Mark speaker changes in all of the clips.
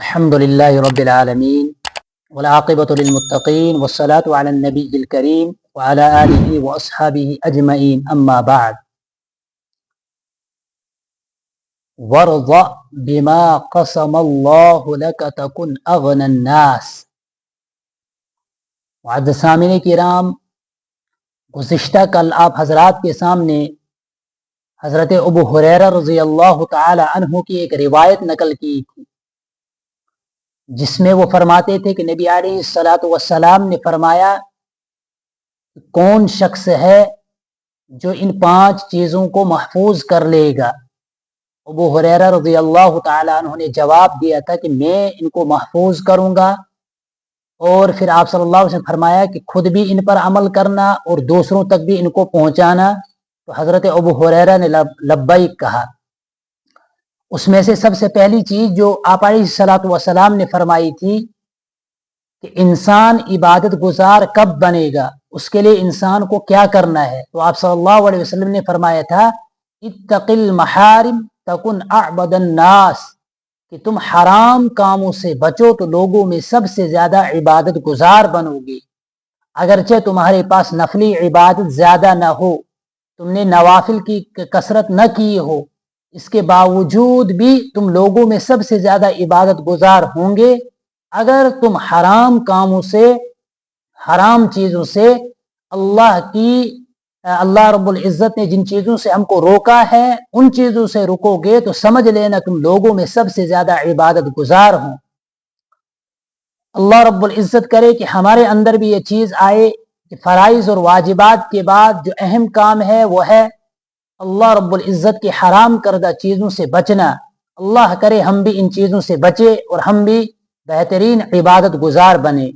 Speaker 1: الحمد لله رب العالمين والعاقبة للمتقين والصلاة على النبي الكريم وعلى آله وأصحابه أجمعين أما بعد وارض بما قسم الله لك تكن أغنى الناس. معزز سامعین کرام، گزشتہ کل آپ حضرات کے سامنے حضرت ابو ہریرہ رضی اللہ تعالی عنہ کی ایک روایت نقل کی تھی، جس میں وہ فرماتے تھے کہ نبی علیہ الصلاۃ والسلام نے فرمایا کون شخص ہے جو ان 5 چیزوں کو محفوظ کر لے گا. ابو ہریرہ رضی اللہ تعالی عنہ نے جواب دیا تھا کہ میں ان کو محفوظ کروں گا، اور پھر آپ صلی اللہ علیہ وسلم فرمایا کہ خود بھی ان پر عمل کرنا اور دوسروں تک بھی ان کو پہنچانا. تو حضرت ابو ہریرہ نے لبیک کہا. اس میں سے سب سے پہلی چیز جو آپ علیہ الصلاۃ والسلام نے فرمائی تھی کہ انسان عبادت گزار کب بنے گا، اس کے لیے انسان کو کیا کرنا ہے. تو آپ صلی اللہ علیہ وسلم نے فرمایا تھا اتق المحارم تکن اعبد الناس، کہ تم حرام کاموں سے بچو تو لوگوں میں سب سے زیادہ عبادت گزار بنو گے. اگرچہ تمہارے پاس نفلی عبادت زیادہ نہ ہو، تم نے نوافل کی کثرت نہ کی ہو، اس کے باوجود بھی تم لوگوں میں سب سے زیادہ عبادت گزار ہوں گے اگر تم حرام کاموں سے، حرام چیزوں سے، اللہ رب العزت نے جن چیزوں سے ہم کو روکا ہے ان چیزوں سے رکو گے تو سمجھ لینا تم لوگوں میں سب سے زیادہ عبادت گزار ہوں. اللہ رب العزت کرے کہ ہمارے اندر بھی یہ چیز آئے کہ فرائض اور واجبات کے بعد جو اہم کام ہے وہ ہے اللہ رب العزت کی حرام کردہ چیزوں سے بچنا. اللہ کرے ہم بھی ان چیزوں سے بچے اور ہم بھی بہترین عبادت گزار بنے.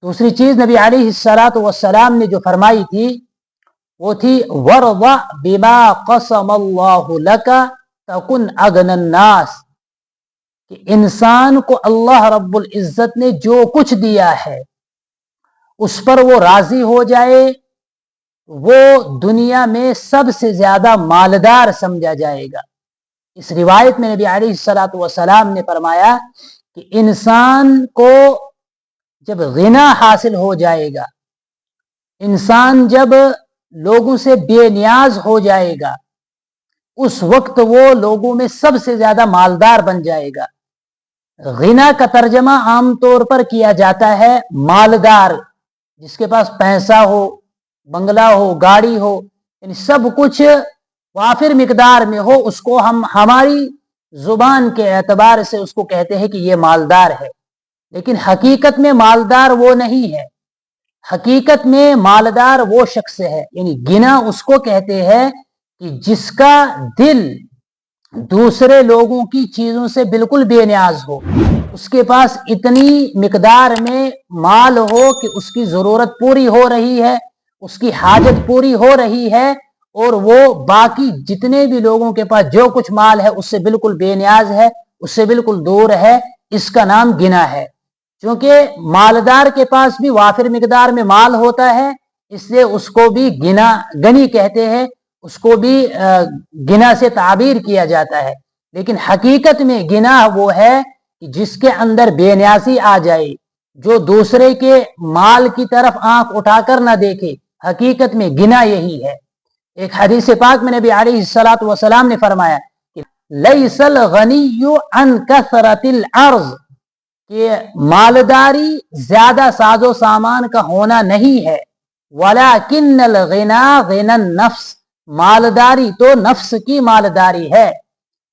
Speaker 1: دوسری چیز نبی علیہ الصلاۃ والسلام نے جو فرمائی تھی وہ تھی وَرْضَ بِمَا قَسَمَ اللَّهُ لَكَ تَكُنْ أَغْنَى النَّاسِ، کہ انسان کو اللہ رب العزت نے جو کچھ دیا ہے اس پر وہ راضی ہو جائے، وہ دنیا میں سب سے زیادہ مالدار سمجھا جائے گا. اس روایت میں نبی علیہ الصلاۃ والسلام نے فرمایا کہ انسان کو جب غنا حاصل ہو جائے گا، انسان جب لوگوں سے بے نیاز ہو جائے گا، اس وقت وہ لوگوں میں سب سے زیادہ مالدار بن جائے گا. غنا کا ترجمہ عام طور پر کیا جاتا ہے مالدار، جس کے پاس پیسہ ہو، بنگلہ ہو، گاڑی ہو، یعنی سب کچھ وافر مقدار میں ہو، اس کو ہم ہماری زبان کے اعتبار سے اس کو کہتے ہیں کہ یہ مالدار ہے. لیکن حقیقت میں مالدار وہ نہیں ہے. حقیقت میں مالدار وہ شخص ہے، یعنی غنا اس کو کہتے ہیں کہ جس کا دل دوسرے لوگوں کی چیزوں سے بالکل بے نیاز ہو، اس کے پاس اتنی مقدار میں مال ہو کہ اس کی ضرورت پوری ہو رہی ہے، اس کی حاجت پوری ہو رہی ہے، اور وہ باقی جتنے بھی لوگوں کے پاس جو کچھ مال ہے اس سے بالکل بے نیاز ہے، اس سے بالکل دور ہے. اس کا نام غنا ہے. چونکہ مالدار کے پاس بھی وافر مقدار میں مال ہوتا ہے، اس لیے اس کو بھی غنی کہتے ہیں، اس کو بھی غنا سے تعبیر کیا جاتا ہے. لیکن حقیقت میں غنا وہ ہے کہ جس کے اندر بے نیازی آ جائے، جو دوسرے کے مال کی طرف آنکھ اٹھا کر نہ دیکھے. حقیقت میں غنا یہی ہے. ایک حدیث پاک میں نبی علیہ الصلاۃ والسلام نے فرمایا کہ لیس الغنی عن کثرت العرض، کہ مالداری زیادہ ساز و سامان کا ہونا نہیں ہے، ولیکن الغنا غنى النفس، مالداری تو نفس کی مالداری ہے.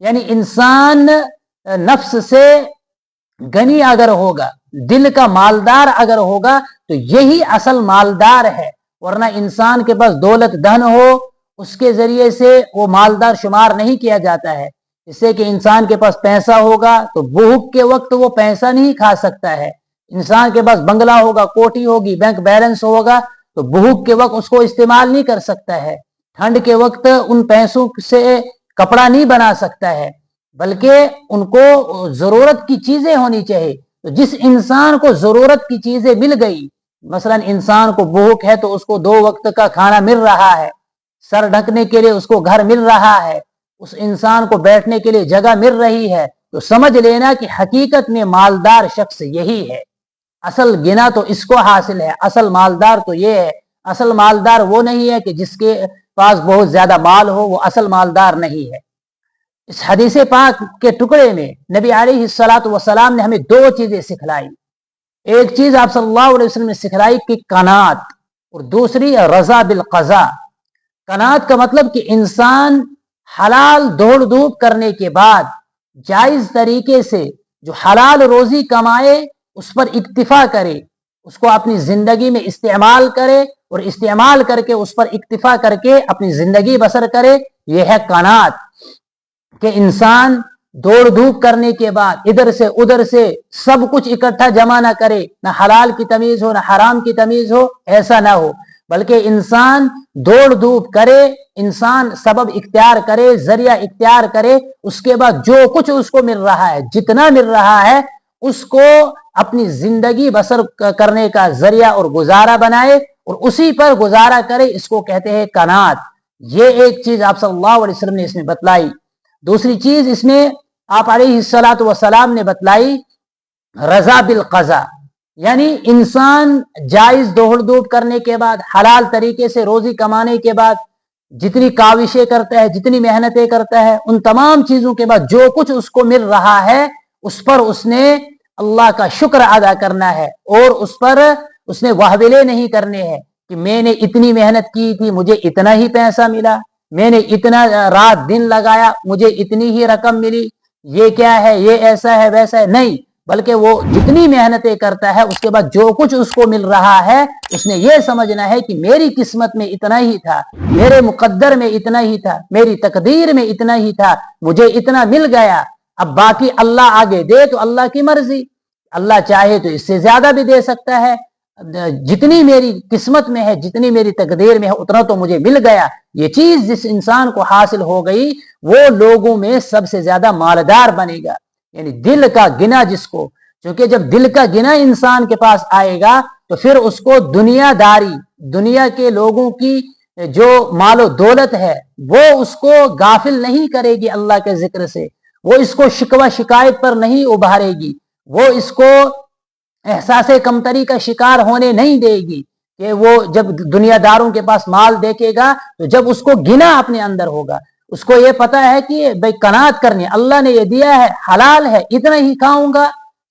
Speaker 1: یعنی انسان نفس سے غنی اگر ہوگا، دل کا مالدار اگر ہوگا تو یہی اصل مالدار ہے. ورنہ انسان کے پاس دولت دھن ہو، اس کے ذریعے سے وہ مالدار شمار نہیں کیا جاتا ہے. اس سے کہ انسان کے پاس پیسہ ہوگا تو بھوک کے وقت وہ پیسہ نہیں کھا سکتا ہے. انسان کے پاس بنگلہ ہوگا، کوٹھی ہوگی، بینک بیلنس ہوگا تو بھوک کے وقت اس کو استعمال نہیں کر سکتا ہے. ٹھنڈ کے وقت ان پیسوں سے کپڑا نہیں بنا سکتا ہے، بلکہ ان کو ضرورت کی چیزیں ہونی چاہیے. تو جس انسان کو ضرورت کی چیزیں مل گئی، مثلا انسان کو بھوک ہے تو اس کو 2 وقت کا کھانا مل رہا ہے، سر ڈھکنے کے لیے اس کو گھر مل رہا ہے، اس انسان کو بیٹھنے کے لیے جگہ مل رہی ہے، تو سمجھ لینا کہ حقیقت میں مالدار شخص یہی ہے. اصل گنا تو اس کو حاصل ہے. اصل مالدار تو یہ ہے. اصل مالدار وہ نہیں ہے کہ جس کے پاس بہت زیادہ مال ہو، وہ اصل مالدار نہیں ہے. اس حدیث پاک کے ٹکڑے میں نبی علیہ الصلوۃ والسلام نے ہمیں دو چیزیں سکھلائی. ایک چیز آپ صلی اللہ علیہ وسلم نے سکھلائی کہ قناعت، اور دوسری رضا بالقضاء. قناعت کا مطلب کہ انسان حلال دوڑ دھوپ کرنے کے بعد جائز طریقے سے جو حلال روزی کمائے اس پر اکتفا کرے، اس کو اپنی زندگی میں استعمال کرے اور استعمال کر کے اس پر اکتفا کر کے اپنی زندگی بسر کرے. یہ ہے قناعت، کہ انسان دوڑ دھوپ کرنے کے بعد ادھر سے ادھر سے سب کچھ اکٹھا جمع نہ کرے، نہ حلال کی تمیز ہو نہ حرام کی تمیز ہو، ایسا نہ ہو، بلکہ انسان دوڑ دھوپ کرے، انسان سبب اختیار کرے، ذریعہ اختیار کرے. اس کے بعد جو کچھ اس کو مل رہا ہے، جتنا مل رہا ہے، اس کو اپنی زندگی بسر کرنے کا ذریعہ اور گزارا بنائے اور اسی پر گزارا کرے. اس کو کہتے ہیں قناعت. یہ ایک چیز آپ صلی اللہ علیہ وسلم نے اس میں بتلائی. دوسری چیز اس میں آپ علیہ الصلوۃ والسلام نے بتلائی رضا بالقضاء، یعنی انسان جائز دوڑ دھوپ کرنے کے بعد، حلال طریقے سے روزی کمانے کے بعد جتنی کاوشیں کرتا ہے، جتنی محنتیں کرتا ہے، ان تمام چیزوں کے بعد جو کچھ اس کو مل رہا ہے اس پر اس نے اللہ کا شکر ادا کرنا ہے، اور اس پر اس نے واہولے نہیں کرنے ہیں کہ میں نے اتنی محنت کی تھی، مجھے اتنا ہی پیسہ ملا، میں نے اتنا رات دن لگایا، مجھے اتنی ہی رقم ملی، یہ کیا ہے، یہ ایسا ہے ویسا ہے. نہیں، بلکہ وہ جتنی محنتیں کرتا ہے اس کے بعد جو کچھ اس کو مل رہا ہے اس نے یہ سمجھنا ہے کہ میری قسمت میں اتنا ہی تھا، میرے مقدر میں اتنا ہی تھا، میری تقدیر میں اتنا ہی تھا، مجھے اتنا مل گیا. اب باقی اللہ آگے دے تو اللہ کی مرضی، اللہ چاہے تو اس سے زیادہ بھی دے سکتا ہے. جتنی میری قسمت میں ہے، جتنی میری تقدیر میں ہے، اتنا تو مجھے مل گیا. یہ چیز جس انسان کو حاصل ہو گئی وہ لوگوں میں سب سے زیادہ مالدار بنے گا. یعنی دل کا گنا جس کو، کیونکہ جب دل کا گنا انسان کے پاس آئے گا تو پھر اس کو دنیا داری، دنیا کے لوگوں کی جو مال و دولت ہے وہ اس کو غافل نہیں کرے گی اللہ کے ذکر سے، وہ اس کو شکوہ شکایت پر نہیں ابھارے گی، وہ اس کو احساس کمتری کا شکار ہونے نہیں دے گی. کہ وہ جب دنیا داروں کے پاس مال دیکھے گا تو جب اس کو گنا اپنے اندر ہوگا، اس کو یہ پتا ہے کہ بھائی قناعت کرنی، اللہ نے یہ دیا ہے، حلال ہے، اتنا ہی کھاؤں گا،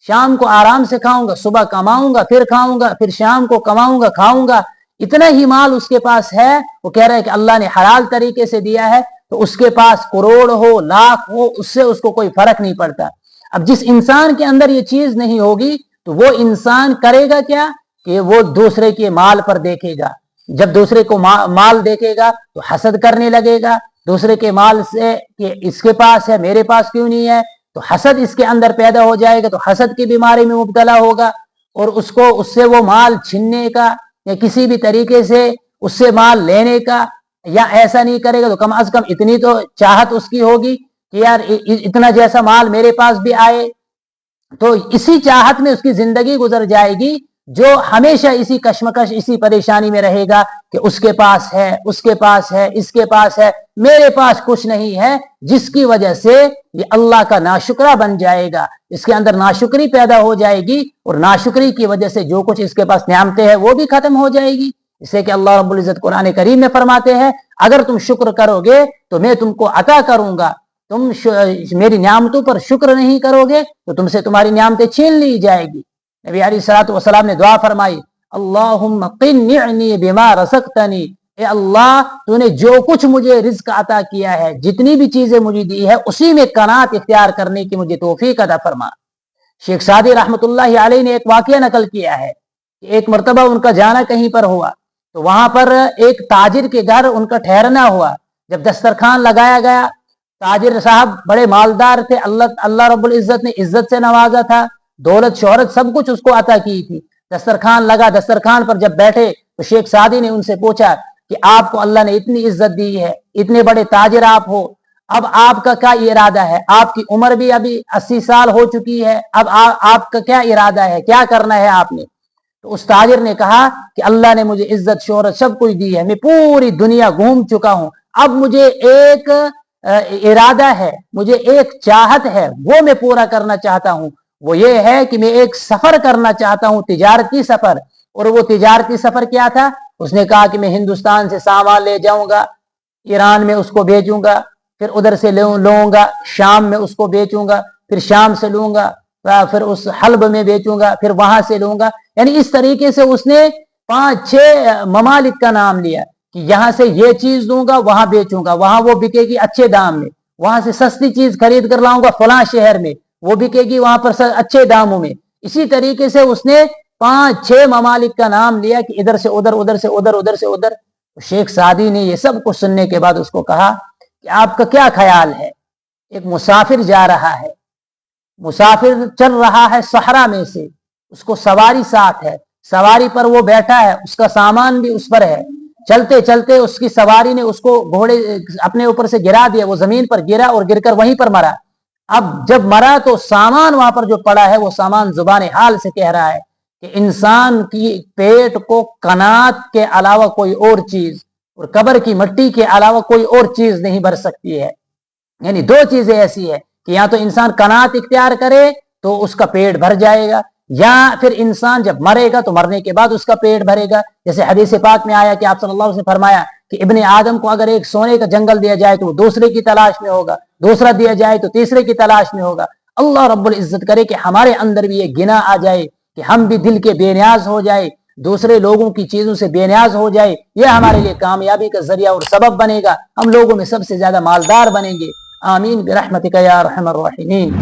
Speaker 1: شام کو آرام سے کھاؤں گا، صبح کماؤں گا پھر کھاؤں گا، پھر شام کو کماؤں گا کھاؤں گا. اتنا ہی مال اس کے پاس ہے، وہ کہہ رہا ہے کہ اللہ نے حلال طریقے سے دیا ہے، تو اس کے پاس کروڑ ہو لاکھ ہو اس سے اس کو کوئی فرق نہیں پڑتا. اب جس انسان کے اندر یہ چیز نہیں ہوگی تو وہ انسان کرے گا کیا کہ وہ دوسرے کے مال پر دیکھے گا. جب دوسرے کو مال دیکھے گا تو حسد کرنے لگے گا دوسرے کے مال سے کہ اس کے پاس ہے میرے پاس کیوں نہیں ہے، تو حسد اس کے اندر پیدا ہو جائے گا، تو حسد کی بیماری میں مبتلا ہوگا اور اس کو اس سے وہ مال چھیننے کا یا کسی بھی طریقے سے اس سے مال لینے کا، یا ایسا نہیں کرے گا تو کم از کم اتنی تو چاہت اس کی ہوگی کہ یار اتنا جیسا مال میرے پاس بھی آئے. تو اسی چاہت میں اس کی زندگی گزر جائے گی، جو ہمیشہ اسی کشمکش اسی پریشانی میں رہے گا کہ اس کے پاس ہے، اس کے پاس ہے، اس کے پاس ہے، میرے پاس کچھ نہیں ہے، جس کی وجہ سے یہ اللہ کا ناشکرہ بن جائے گا. اس کے اندر ناشکری پیدا ہو جائے گی اور ناشکری کی وجہ سے جو کچھ اس کے پاس نعمتیں ہیں وہ بھی ختم ہو جائے گی. اسے کہ اللہ رب العزت قرآن کریم میں فرماتے ہیں اگر تم شکر کرو گے تو میں تم کو عطا کروں گا، تم میری نعمتوں پر شکر نہیں کرو گے تو تم سے تمہاری نعمتیں چھین لی جائے گی. نبی علیہ الصلوۃ والسلام نے دعا فرمائی اللہم قنعنی بما رزقتنی، اے اللہ تو نے جو کچھ مجھے رزق عطا کیا ہے، جتنی بھی چیزیں مجھے دی ہے اسی میں قناعت اختیار کرنے کی مجھے توفیق عطا فرما. شیخ سعدی رحمۃ اللہ علیہ نے ایک واقعہ نقل کیا ہے کہ ایک مرتبہ ان کا جانا کہیں پر ہوا تو وہاں پر ایک تاجر کے گھر ان کا ٹھہرنا ہوا. جب دسترخوان لگایا گیا، تاجر صاحب بڑے مالدار تھے، اللہ رب العزت نے عزت سے نوازا تھا، دولت شہرت سب کچھ اس کو عطا کی تھی. دسترخوان لگا، دسترخوان پر جب بیٹھے تو شیخ سعدی نے ان سے پوچھا کہ آپ کو اللہ نے اتنی عزت دی ہے، اتنے بڑے تاجر آپ ہو، اب آپ کا کیا ارادہ ہے؟ آپ کی عمر بھی ابھی 80 سال ہو چکی ہے، اب آپ کا کیا ارادہ ہے، کیا کرنا ہے آپ نے؟ تو اس تاجر نے کہا کہ اللہ نے مجھے عزت شہرت سب کچھ دی ہے، میں پوری دنیا گھوم چکا ہوں، اب مجھے ایک ارادہ ہے, مجھے ایک چاہت ہے, وہ میں پورا کرنا چاہتا ہوں. وہ یہ ہے کہ میں ایک سفر کرنا چاہتا ہوں, تجارتی سفر. اور وہ تجارتی سفر کیا تھا؟ اس نے کہا کہ میں ہندوستان سے سامان لے جاؤں گا, ایران میں اس کو بھیجوں گا, پھر ادھر سے لوں گا, شام میں اس کو بیچوں گا, پھر شام سے لوں گا, پھر اس حلب میں بیچوں گا, پھر وہاں سے لوں گا. یعنی اس طریقے سے اس نے 5-6 ممالک کا نام لیا کہ یہاں سے یہ چیز دوں گا, وہاں بیچوں گا, وہاں وہ بکے گی اچھے دام میں, وہاں سے سستی چیز خرید کر لاؤں گا فلاں شہر میں, وہ بکے گی وہاں پر اچھے داموں میں. اسی طریقے سے اس نے 5-6 ممالک کا نام لیا کہ ادھر سے ادھر, ادھر سے ادھر, ادھر سے ادھر. شیخ سعدی نے یہ سب کچھ سننے کے بعد اس کو کہا کہ آپ کا کیا خیال ہے؟ ایک مسافر جا رہا ہے, مسافر چل رہا ہے صحرا میں سے, اس کو سواری ساتھ ہے, سواری پر وہ بیٹھا ہے, اس کا سامان بھی اس پر ہے. چلتے چلتے اس کی سواری نے اس کو گھوڑے اپنے اوپر سے گرا دیا, وہ زمین پر گرا اور گر کر وہیں پر مرا. اب جب مرا تو سامان وہاں پر جو پڑا ہے, وہ سامان زبان حال سے کہہ رہا ہے کہ انسان کی پیٹ کو قناعت کے علاوہ کوئی اور چیز, اور قبر کی مٹی کے علاوہ کوئی اور چیز نہیں بھر سکتی ہے. یعنی 2 چیزیں ایسی ہے کہ یا تو انسان قناعت اختیار کرے تو اس کا پیٹ بھر جائے گا, یا پھر انسان جب مرے گا تو مرنے کے بعد اس کا پیٹ بھرے گا. جیسے حدیث پاک میں آیا کہ آپ صلی اللہ علیہ وسلم نے فرمایا کہ ابن آدم کو اگر ایک سونے کا جنگل دیا جائے تو وہ دوسرے کی تلاش میں ہوگا, دوسرا دیا جائے تو تیسرے کی تلاش میں ہوگا. اللہ رب العزت کرے کہ ہمارے اندر بھی یہ گناہ آ جائے کہ ہم بھی دل کے بے نیاز ہو جائے, دوسرے لوگوں کی چیزوں سے بے نیاز ہو جائے. یہ ہمارے لیے کامیابی کا ذریعہ اور سبب بنے گا, ہم لوگوں میں سب سے زیادہ مالدار بنیں گے. آمین برحمتک یا ارحم الراحمین.